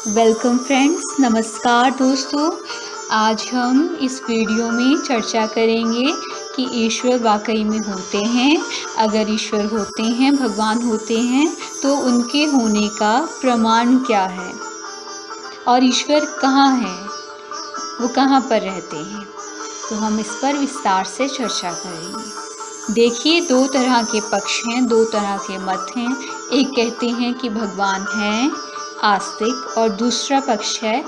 Welcome friends, नमस्कार दोस्तों। आज हम इस वीडियो में चर्चा करेंगे कि ईश्वर वाकई में होते हैं। अगर ईश्वर होते हैं, भगवान होते हैं, तो उनके होने का प्रमाण क्या है और ईश्वर कहाँ हैं, वो कहाँ पर रहते हैं। तो हम इस पर विस्तार से चर्चा करेंगे। देखिए, दो तरह के पक्ष हैं, दो तरह के मत हैं। एक कहते हैं कि भगवान हैं, आस्तिक, और दूसरा पक्ष है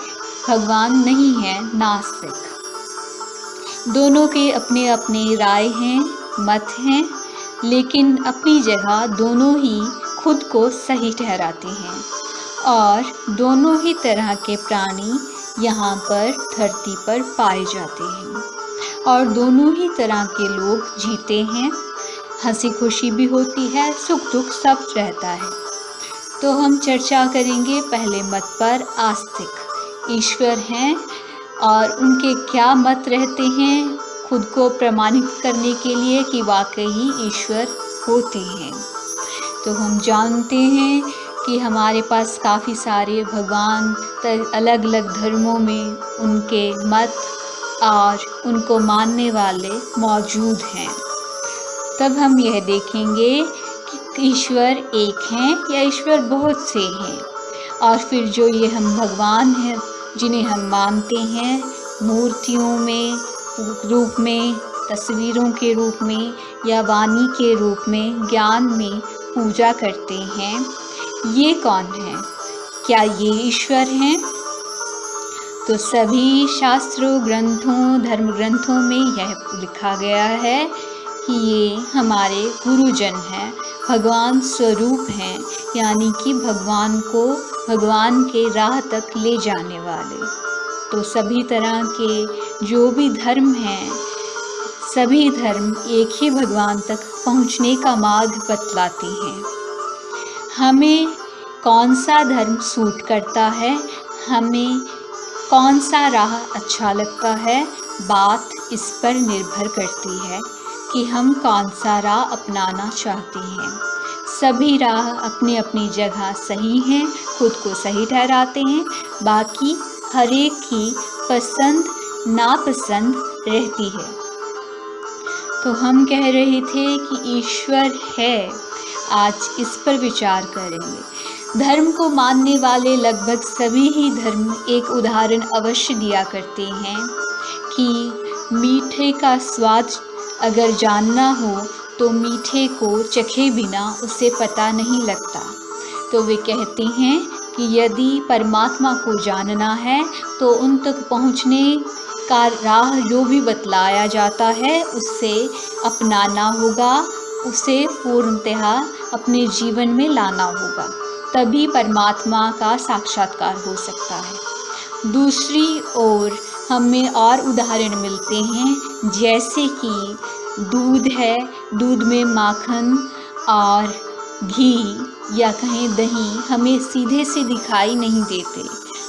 भगवान नहीं है, नास्तिक। दोनों के अपने अपने राय हैं, मत हैं, लेकिन अपनी जगह दोनों ही खुद को सही ठहराते हैं। और दोनों ही तरह के प्राणी यहाँ पर धरती पर पाए जाते हैं और दोनों ही तरह के लोग जीते हैं। हंसी खुशी भी होती है, सुख दुख सब रहता है। तो हम चर्चा करेंगे पहले मत पर, आस्तिक। ईश्वर हैं और उनके क्या मत रहते हैं खुद को प्रमाणित करने के लिए कि वाकई ईश्वर होते हैं। तो हम जानते हैं कि हमारे पास काफ़ी सारे भगवान अलग अलग धर्मों में उनके मत और उनको मानने वाले मौजूद हैं। तब हम यह देखेंगे कि ईश्वर एक हैं या ईश्वर बहुत से हैं, और फिर जो ये हम भगवान हैं जिन्हें हम मानते हैं मूर्तियों में रूप में, तस्वीरों के रूप में या वाणी के रूप में, ज्ञान में पूजा करते हैं, ये कौन है? क्या ये ईश्वर हैं? तो सभी शास्त्रों, ग्रंथों, धर्म ग्रंथों में यह लिखा गया है कि ये हमारे गुरुजन हैं, भगवान स्वरूप हैं, यानी कि भगवान को भगवान के राह तक ले जाने वाले। तो सभी तरह के जो भी धर्म हैं, सभी धर्म एक ही भगवान तक पहुंचने का मार्ग बतलाते हैं। हमें कौन सा धर्म सूट करता है, हमें कौन सा राह अच्छा लगता है, बात इस पर निर्भर करती है कि हम कौन सा राह अपनाना चाहते हैं। सभी राह अपनी अपनी जगह सही हैं, खुद को सही ठहराते हैं, बाकी हर एक की पसंद नापसंद रहती है। तो हम कह रहे थे कि ईश्वर है, आज इस पर विचार करेंगे। धर्म को मानने वाले लगभग सभी ही धर्म एक उदाहरण अवश्य दिया करते हैं कि मीठे का स्वाद अगर जानना हो तो मीठे को चखे बिना उसे पता नहीं लगता। तो वे कहते हैं कि यदि परमात्मा को जानना है तो उन तक पहुँचने का राह जो भी बतलाया जाता है उससे अपनाना होगा, उसे पूर्णतः अपने जीवन में लाना होगा, तभी परमात्मा का साक्षात्कार हो सकता है। दूसरी ओर हमें और उदाहरण मिलते हैं, जैसे कि दूध है, दूध में माखन और घी या कहें दही हमें सीधे से दिखाई नहीं देते,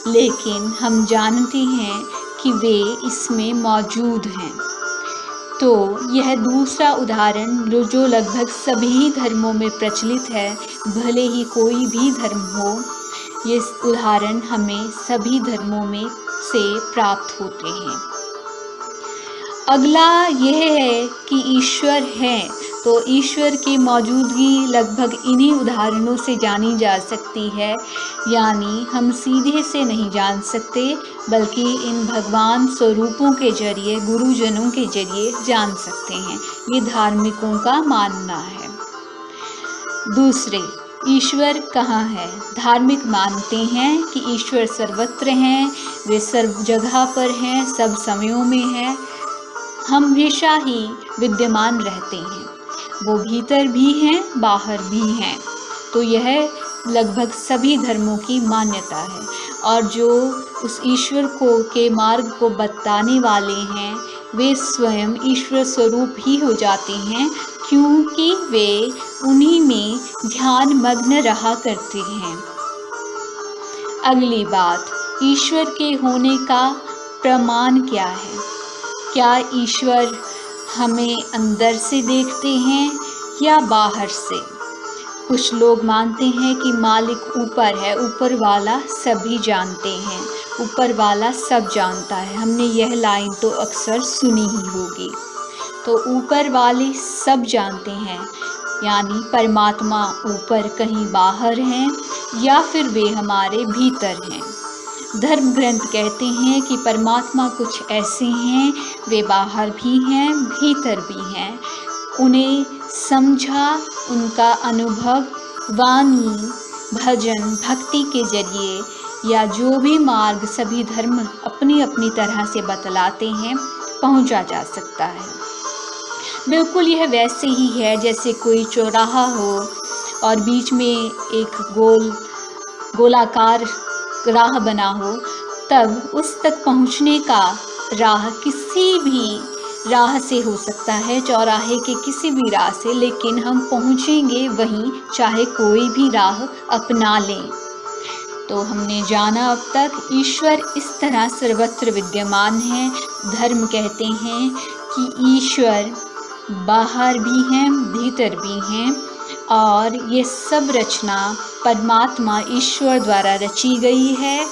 लेकिन हम जानते हैं कि वे इसमें मौजूद हैं। तो यह दूसरा उदाहरण जो लगभग सभी धर्मों में प्रचलित है, भले ही कोई भी धर्म हो, ये उदाहरण हमें सभी धर्मों में से प्राप्त होते हैं। अगला यह है कि ईश्वर है, तो ईश्वर की मौजूदगी लगभग इन्हीं उदाहरणों से जानी जा सकती है, यानी हम सीधे से नहीं जान सकते बल्कि इन भगवान स्वरूपों के जरिए, गुरुजनों के जरिए जान सकते हैं। ये धार्मिकों का मानना है। दूसरे, ईश्वर कहाँ है? धार्मिक मानते हैं कि ईश्वर सर्वत्र हैं, वे सर्व जगह पर हैं, सब समयों में हैं, हमेशा ही विद्यमान रहते हैं, वो भीतर भी हैं, बाहर भी हैं। तो यह लगभग सभी धर्मों की मान्यता है, और जो उस ईश्वर को के मार्ग को बताने वाले हैं वे स्वयं ईश्वर स्वरूप ही हो जाते हैं, क्योंकि वे उन्हीं में ध्यान मग्न रहा करते हैं। अगली बात, ईश्वर के होने का प्रमाण क्या है? क्या ईश्वर हमें अंदर से देखते हैं या बाहर से? कुछ लोग मानते हैं कि मालिक ऊपर है, ऊपर वाला सभी जानते हैं, ऊपर वाला सब जानता है। हमने यह लाइन तो अक्सर सुनी ही होगी। तो ऊपर वाले सब जानते हैं, यानी परमात्मा ऊपर कहीं बाहर हैं या फिर वे हमारे भीतर हैं। धर्म ग्रंथ कहते हैं कि परमात्मा कुछ ऐसे हैं, वे बाहर भी हैं, भीतर भी हैं। उन्हें समझा, उनका अनुभव वाणी, भजन, भक्ति के जरिए या जो भी मार्ग सभी धर्म अपनी अपनी तरह से बतलाते हैं, पहुंचा जा सकता है। बिल्कुल यह वैसे ही है जैसे कोई चौराहा हो और बीच में एक गोलाकार राह बना हो, तब उस तक पहुंचने का राह किसी भी राह से हो सकता है, चौराहे के किसी भी राह से, लेकिन हम पहुंचेंगे वहीं चाहे कोई भी राह अपना लें। तो हमने जाना अब तक ईश्वर इस तरह सर्वत्र विद्यमान है। धर्म कहते हैं कि ईश्वर बाहर भी हैं, भीतर भी हैं और ये सब रचना परमात्मा ईश्वर द्वारा रची गई है।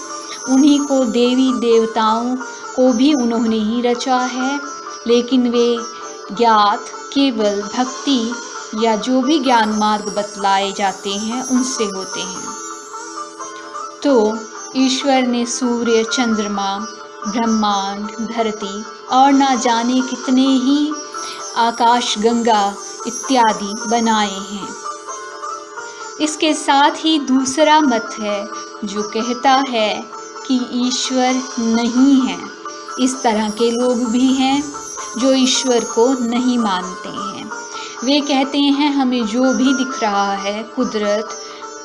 उन्हीं को देवी देवताओं को भी उन्होंने ही रचा है, लेकिन वे ज्ञात केवल भक्ति या जो भी ज्ञान मार्ग बतलाए जाते हैं उनसे होते हैं। तो ईश्वर ने सूर्य, चंद्रमा, ब्रह्मांड, धरती और ना जाने कितने ही आकाश गंगा इत्यादि बनाए हैं। इसके साथ ही दूसरा मत है जो कहता है कि ईश्वर नहीं है। इस तरह के लोग भी हैं जो ईश्वर को नहीं मानते हैं। वे कहते हैं हमें जो भी दिख रहा है, कुदरत,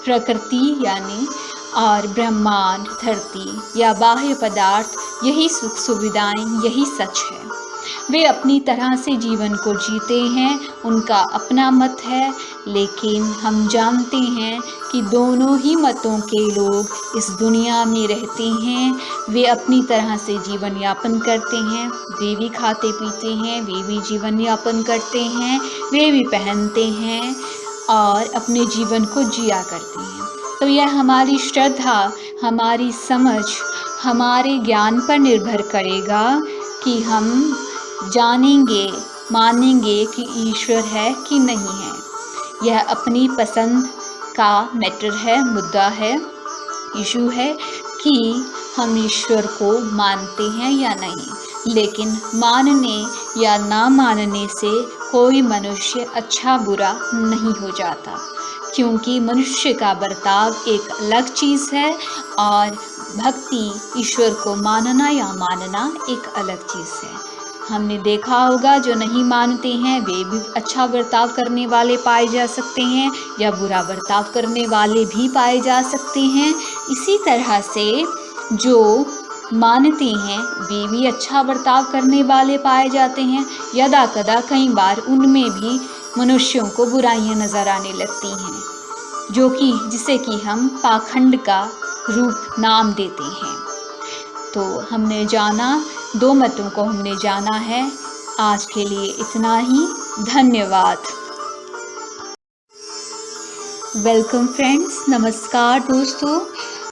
प्रकृति यानी और ब्रह्मांड, धरती या बाह्य पदार्थ, यही सुख सुविधाएं, यही सच है। वे अपनी तरह से जीवन को जीते हैं, उनका अपना मत है, लेकिन हम जानते हैं कि दोनों ही मतों के लोग इस दुनिया में रहते हैं। वे अपनी तरह से जीवन यापन करते हैं, वे भी खाते पीते हैं, वे भी जीवन यापन करते हैं, वे भी पहनते हैं और अपने जीवन को जिया करते हैं। तो यह हमारी श्रद्धा, हमारी समझ, हमारे ज्ञान पर निर्भर करेगा कि हम जानेंगे, मानेंगे कि ईश्वर है कि नहीं है। यह अपनी पसंद का मैटर है, मुद्दा है, इशू है कि हम ईश्वर को मानते हैं या नहीं। लेकिन मानने या ना मानने से कोई मनुष्य अच्छा बुरा नहीं हो जाता, क्योंकि मनुष्य का बर्ताव एक अलग चीज़ है और भक्ति, ईश्वर को मानना या मानना एक अलग चीज़ है। हमने देखा होगा जो नहीं मानते हैं वे भी अच्छा बर्ताव करने वाले पाए जा सकते हैं या बुरा बर्ताव करने वाले भी पाए जा सकते हैं। इसी तरह से जो मानते हैं वे भी अच्छा बर्ताव करने वाले पाए जाते हैं। यदा कदा कई बार उनमें भी मनुष्यों को बुराइयां नज़र आने लगती हैं, जो कि जिसे कि हम पाखंड का रूप नाम देते हैं। तो हमने जाना, दो मतों को हमने जाना है। आज के लिए इतना ही। धन्यवाद। वेलकम फ्रेंड्स, नमस्कार दोस्तों।